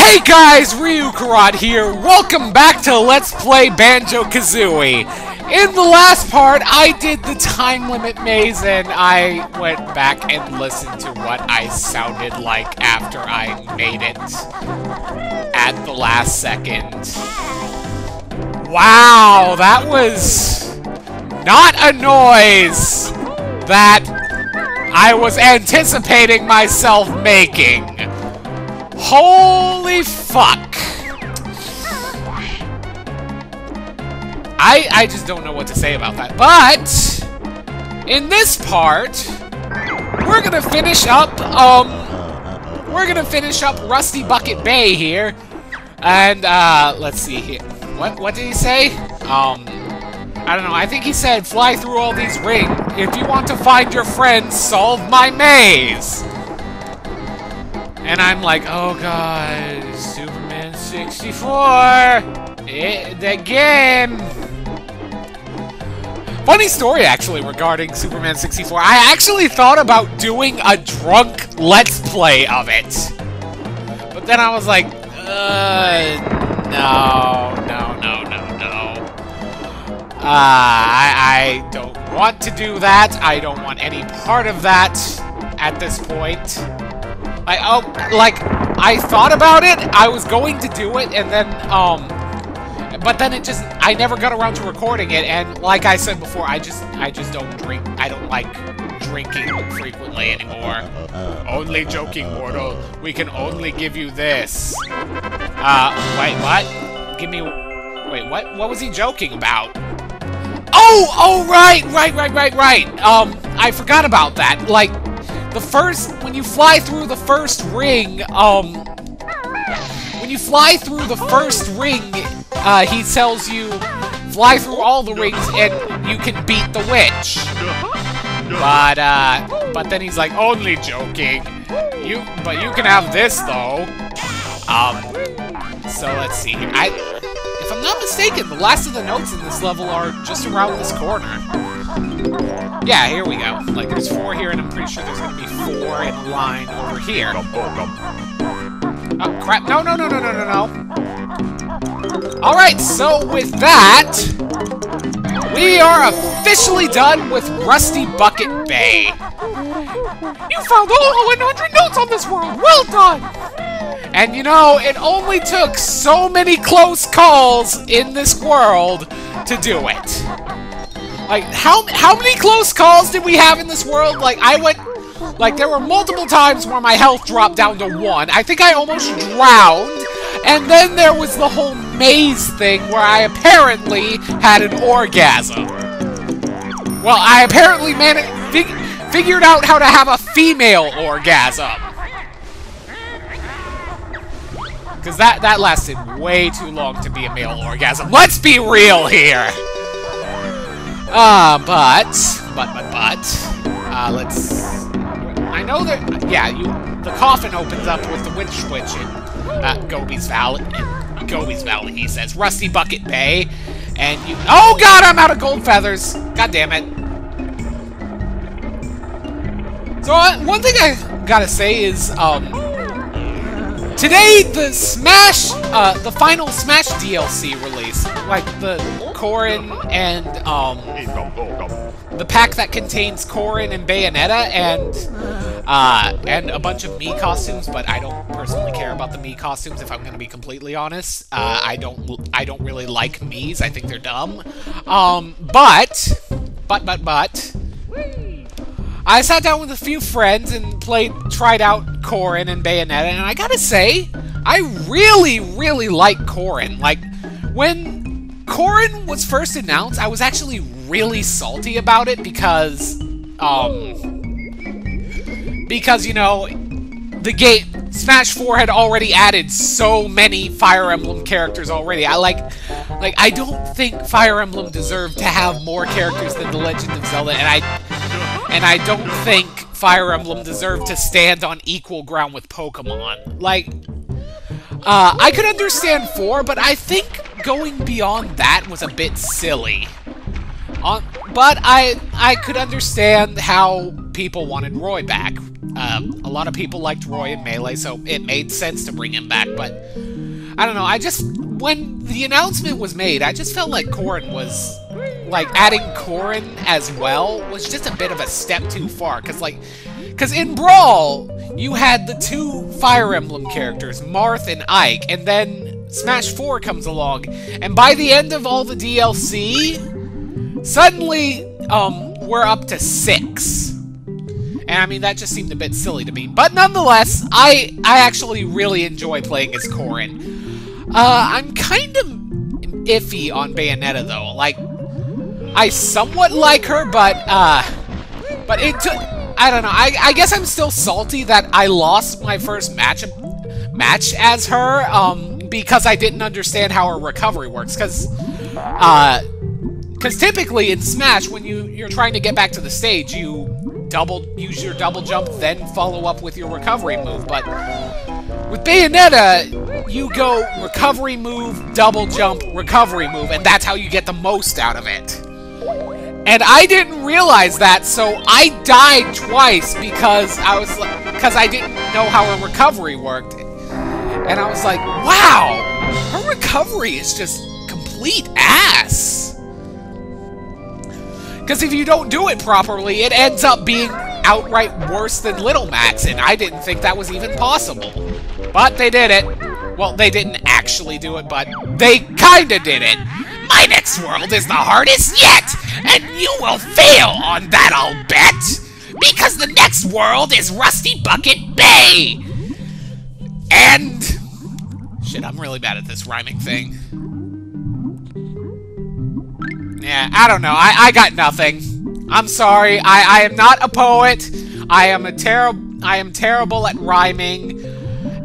Hey guys, Ryukarad here. Welcome back to Let's Play Banjo Kazooie. In the last part, I did the time limit maze and I went back and listened to what I sounded like after I made it at the last second. Wow, that was not a noise that I was anticipating myself making. Holy fuck. I just don't know what to say about that. But in this part, we're gonna finish up Rusty Bucket Bay here. And let's see here. What did he say? I don't know. I think he said fly through all these rings. If you want to find your friends, solve my maze. And I'm like, oh god, Superman 64! The game! Funny story, actually, regarding Superman 64. I actually thought about doing a drunk Let's Play of it. But then I was like, no. I don't want to do that. I don't want any part of that at this point. I thought about it, I was going to do it, and then, but then I never got around to recording it, and like I said before, I just don't drink, I don't like drinking frequently anymore. Only joking, mortal. We can only give you this. Wait, what? Wait, what was he joking about? Oh, right! I forgot about that, like, when you fly through the first ring, he tells you, fly through all the rings and you can beat the witch. But then he's like, only joking. But you can have this, though. So let's see here. If I'm not mistaken, the last of the notes in this level are just around this corner. Yeah, here we go. Like, there's 4 here, and I'm pretty sure there's gonna be 4 in line over here. Oh, crap. No. Alright, so with that, we are officially done with Rusty Bucket Bay. You found all 100 notes on this world! Well done! And you know, it only took so many close calls in this world to do it. Like, how many close calls did we have in this world? Like, there were multiple times where my health dropped down to 1. I think I almost drowned. And then there was the whole maze thing where I apparently had an orgasm. Well, I apparently figured out how to have a female orgasm. Because that lasted way too long to be a male orgasm. Let's be real here! Let's... I know that... Yeah, the coffin opens up with the witch switch in Gobi's Valley, he says. Rusty Bucket Bay, and you... Oh god, I'm out of gold feathers! God damn it. So, one thing I gotta say is, today, the final Smash DLC release, like the Corrin and, the pack that contains Corrin and Bayonetta and a bunch of Mii costumes, but I don't personally care about the Mii costumes, if I'm gonna be completely honest. I don't really like Miis, I think they're dumb. But, I sat down with a few friends and tried out Corrin and Bayonetta, and I gotta say, I really like Corrin. Like, when Corrin was first announced, I was actually really salty about it because, you know, the game, Smash 4 had already added so many Fire Emblem characters already. I don't think Fire Emblem deserved to have more characters than The Legend of Zelda, and I don't think Fire Emblem deserved to stand on equal ground with Pokemon. Like, I could understand 4, but I think going beyond that was a bit silly. But I could understand how people wanted Roy back. A lot of people liked Roy in Melee, so it made sense to bring him back, but I don't know, when the announcement was made, I just felt like Corrin was, like, adding Corrin as well was just a bit of a step too far, because in Brawl, you had the two Fire Emblem characters, Marth and Ike, and then Smash 4 comes along, and by the end of all the DLC, suddenly, we're up to 6. And I mean, that just seemed a bit silly to me. But nonetheless, I actually really enjoy playing as Corrin. I'm kind of iffy on Bayonetta, though. Like, I somewhat like her, but it took... I don't know. I guess I'm still salty that I lost my first match as her, because I didn't understand how her recovery works. Because typically in Smash, when you're trying to get back to the stage, you use your double jump, then follow up with your recovery move. But with Bayonetta, you go recovery move, double jump, recovery move, and that's how you get the most out of it. And I didn't realize that, so I died twice because I didn't know how her recovery worked. And I was like, wow, her recovery is just complete ass. Because if you don't do it properly, it ends up being outright worse than Little Max, and I didn't think that was even possible. But they did it. Well, they didn't actually do it, but they kinda did it. My next world is the hardest yet, and you will fail on that, I'll bet. Because the next world is Rusty Bucket Bay. And... shit, I'm really bad at this rhyming thing. Yeah, I don't know. I got nothing. I'm sorry. I am not a poet. I am terrible at rhyming,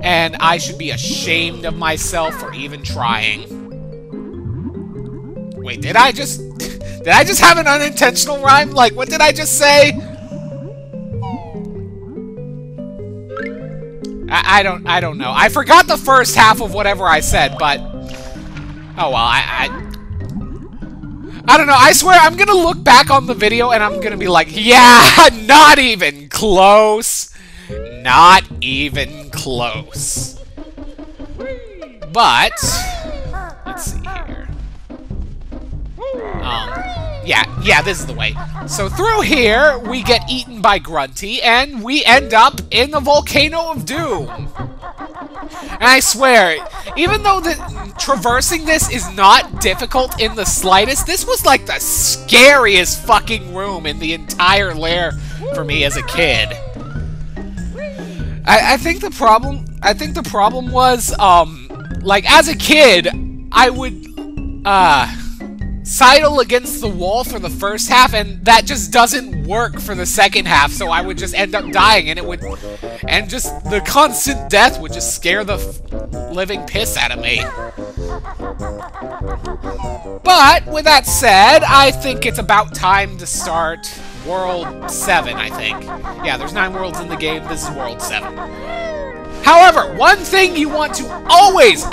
and I should be ashamed of myself for even trying. Wait, did I just have an unintentional rhyme? Like, what did I just say? I don't know. I forgot the first half of whatever I said, but oh well. I don't know, I swear I'm gonna look back on the video and I'm gonna be like, yeah, not even close. Not even close. But, let's see here. Yeah, this is the way. So through here, we get eaten by Grunty, and we end up in the Volcano of Doom. And I swear, even though traversing this is not difficult in the slightest, this was like the scariest fucking room in the entire lair for me as a kid. I think the problem was, like, as a kid, I would, sidle against the wall for the first half, and that just doesn't work for the second half, so I would just end up dying, and just the constant death would just scare the living piss out of me. But, with that said, I think it's about time to start World 7, I think. Yeah, there's 9 worlds in the game, this is World 7. However, one thing you want to always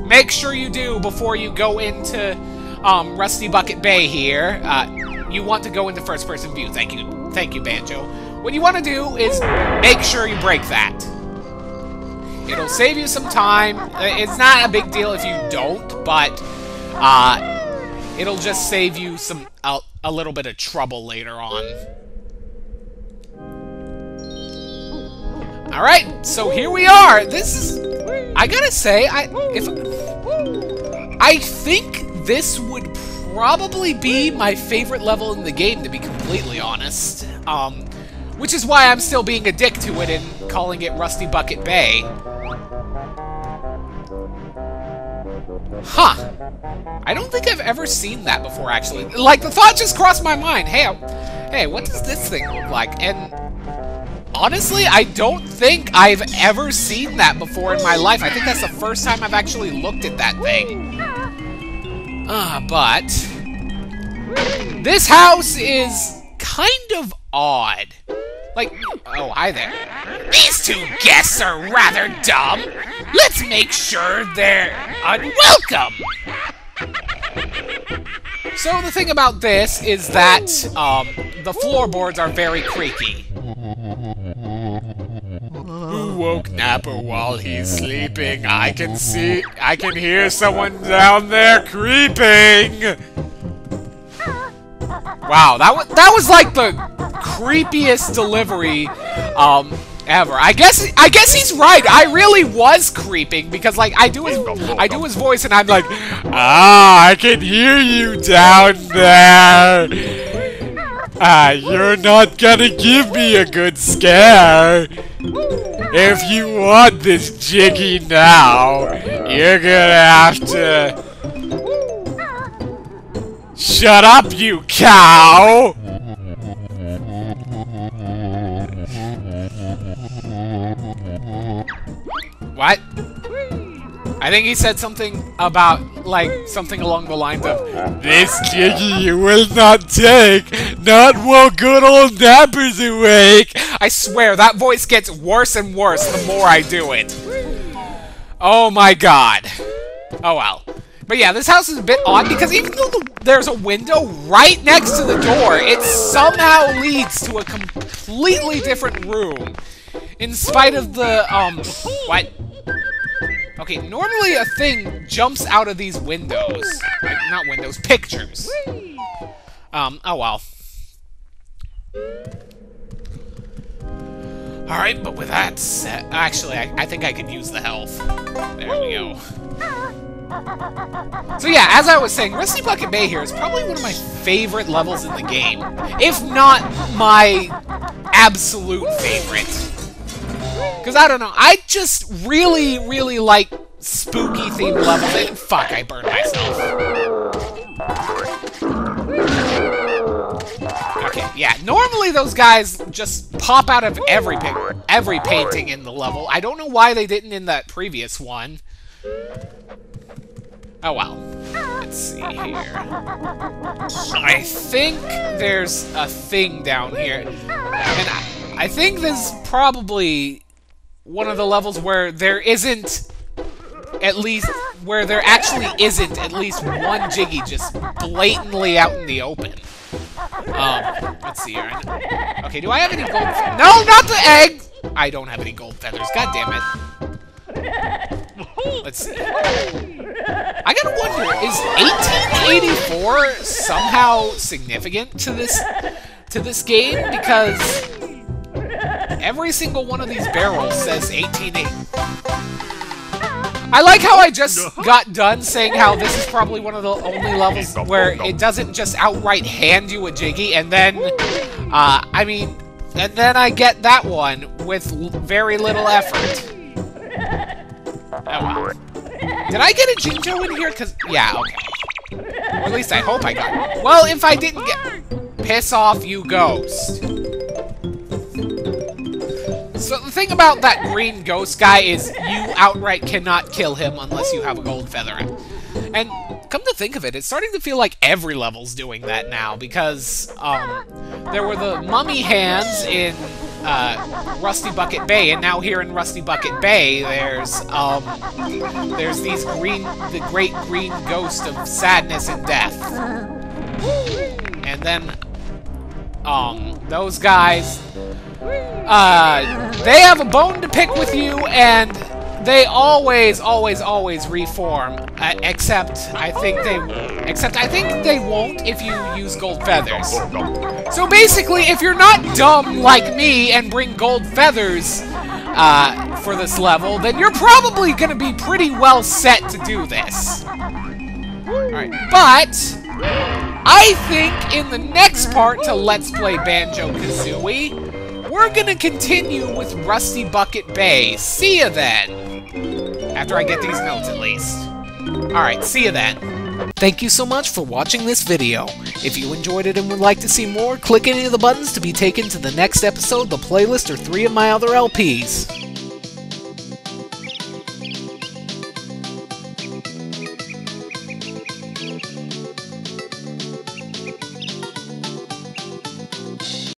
make sure you do before you go into Rusty Bucket Bay here, you want to go into first-person view. Thank you, Banjo. What you want to do is make sure you break that. It'll save you some time. It's not a big deal if you don't, but it'll just save you a little bit of trouble later on. Alright, so here we are. This is... I gotta say, I think this would probably be my favorite level in the game, to be completely honest. Which is why I'm still being a dick to it and calling it Rusty Bucket Bay. Huh. I don't think I've ever seen that before, actually. Like, the thought just crossed my mind. Hey, what does this thing look like? And honestly, I don't think I've ever seen that before in my life. I think that's the first time I've actually looked at that thing. But this house is kind of odd. Like, oh, hi there. These two guests are rather dumb. Let's make sure they're unwelcome. So the thing about this is that the floorboards are very creaky. Who woke Napper while he's sleeping? I can hear someone down there creeping! Wow, that was like the creepiest delivery, ever. I guess he's right. I really was creeping because, like, I do his voice and I'm like, I can hear you down there. You're not gonna give me a good scare. If you want this Jiggy now, you're gonna have to shut up, you cow. What? I think he said something about, like, something along the lines of, this Jiggy you will not take, not while good old Napper's awake. I swear, that voice gets worse and worse the more I do it. Oh my god. Oh well. But yeah, this house is a bit odd because even though there's a window right next to the door, it somehow leads to a completely different room. In spite of the, what? Okay, normally a thing jumps out of these windows. Like, not windows, pictures. Oh well. Alright, but with that said... Actually, I think I could use the health. There we go. So yeah, as I was saying, Rusty Bucket Bay here is probably one of my favorite levels in the game. If not my absolute favorite. Because, I don't know, I just really, really like spooky themed levels. And fuck, I burned myself. Okay, yeah, normally those guys just pop out of every painting in the level. I don't know why they didn't in that previous one. Oh well. Let's see here. I think there's a thing down here. And I think this is probably one of the levels where there isn't at least one Jiggy just blatantly out in the open. Let's see here. Okay, do I have any gold feathers? No, not the egg! I don't have any gold feathers, god damn it. Let's see. I gotta wonder, is 1884 somehow significant to this game? Because every single one of these barrels says 1880. I like how I just got done saying how this is probably one of the only levels where it doesn't just outright hand you a Jiggy, and then, and then I get that one with very little effort. Oh well. Did I get a Jinjo in here? Yeah, okay. Or at least I hope I got it. Well, if I didn't get... Piss off, you ghost. So the thing about that green ghost guy is you outright cannot kill him unless you have a gold feather. And come to think of it, it's starting to feel like every level's doing that now, because there were the mummy hands in Rusty Bucket Bay, and now here in Rusty Bucket Bay, there's the great green ghost of sadness and death. And then, those guys, they have a bone to pick with you, and they always reform. Except I think they won't if you use gold feathers. So basically, if you're not dumb like me and bring gold feathers for this level, then you're probably gonna be pretty well set to do this. Alright, but I think in the next part to Let's Play Banjo Kazooie, we're gonna continue with Rusty Bucket Bay. See ya then! After I get these notes, at least. Alright, see ya then. Thank you so much for watching this video. If you enjoyed it and would like to see more, click any of the buttons to be taken to the next episode, the playlist, or 3 of my other LPs.